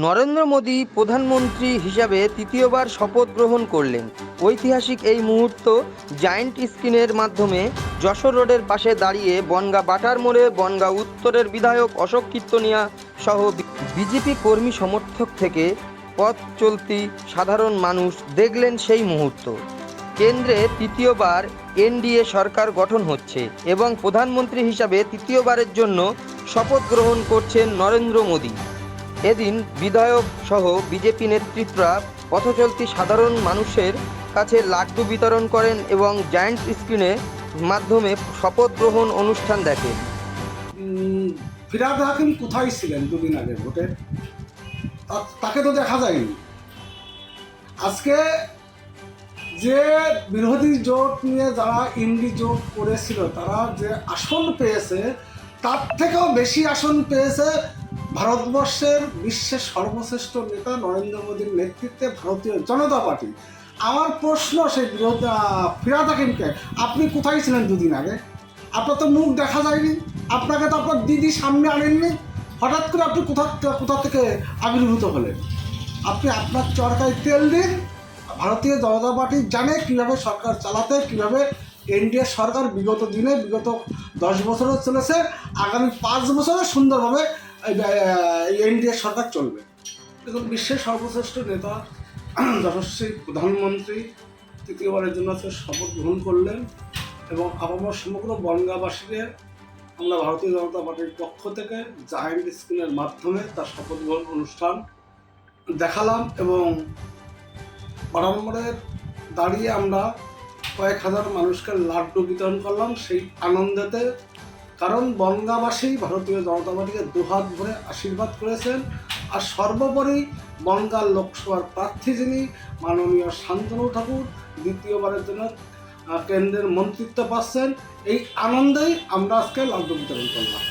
নরেন্দ্র মোদী প্রধানমন্ত্রী হিসাবে তৃতীয়বার শপথ গ্রহণ করলেন। ঐতিহাসিক এই মুহূর্ত জায়ান্ট স্ক্রিনের মাধ্যমে যশোর রোডের পাশে দাঁড়িয়ে বনগাঁ বাটার মোড়ে বনগাঁ উত্তরের বিধায়ক অশোক কীর্তনিয়া সহ বিজেপি কর্মী সমর্থক থেকে পথ চলতি সাধারণ মানুষ দেখলেন সেই মুহূর্ত। কেন্দ্রে তৃতীয়বার এনডিএ সরকার গঠন হচ্ছে এবং প্রধানমন্ত্রী হিসাবে তৃতীয়বারের জন্য শপথ গ্রহণ করছেন নরেন্দ্র মোদী। এদিন বিধায়ক সহ বিজেপি নেতৃত্বরা পথচলতি সাধারণ মানুষের কাছে লাড্ডু বিতরণ করেন এবং জায়ান্ট স্ক্রিনের মাধ্যমে শপথ গ্রহণ অনুষ্ঠান দেখেন। ফিরহাদ হাকিম কোথায় ছিলেন দুদিন আগে ভোটে? তাকে তো দেখা যায়নি। আজকে যে বিরোধী জোট নিয়ে যারা ইন্ডি জোট করেছিল তারা যে আসন পেয়েছে তার থেকেও বেশি আসন পেয়েছে ভারতবর্ষের বিশ্বের সর্বশ্রেষ্ঠ নেতা নরেন্দ্র মোদীর নেতৃত্বে ভারতীয় জনতা পার্টি। আমার প্রশ্ন সেই ফিরহাদ হাকিমকে, আপনি কোথায় ছিলেন দুদিন আগে? আপনার তো মুখ দেখা যায়নি, আপনাকে তো আপনার দিদি সামনে আনেননি, হঠাৎ করে আপনি কোথা থেকে আবির্ভূত হলেন? আপনি আপনার চরকায় তেল দিন। ভারতীয় জনতা পার্টি জানে কীভাবে সরকার চালাতে, কীভাবে এনডিএ সরকার বিগত দিনে বিগত 10 বছরও চলেছে, আগামী 5 বছরে সুন্দরভাবে এনডিএ সরকার চলবে। দেখুন, বিশ্বের সর্বশ্রেষ্ঠ নেতা যশস্বী প্রধানমন্ত্রী তৃতীয়বারের জন্য আজকে শপথ গ্রহণ করলেন এবং আপামর সমগ্র বনগাঁবাসীকে আমরা ভারতীয় জনতা পার্টির পক্ষ থেকে জায়ান্ট স্ক্রিনের মাধ্যমে তার শপথ গ্রহণ অনুষ্ঠান দেখালাম এবং বাটার মোড়ে দাঁড়িয়ে আমরা কয়েক হাজার মানুষকে লাড্ডু বিতরণ করলাম সেই আনন্দেতে। কারণ বনগাঁবাসী ভারতীয় জনতা পার্টিকে দুহাত ভরে আশীর্বাদ করেছেন। আর সর্বোপরি বনগাঁ লোকসভার প্রার্থী যিনি মাননীয় শান্তনু ঠাকুর দ্বিতীয়বারের জন্য কেন্দ্রের মন্ত্রিত্ব পাচ্ছেন, এই আনন্দেই আমরা আজকে লাড্ডু বিতরণ করলাম।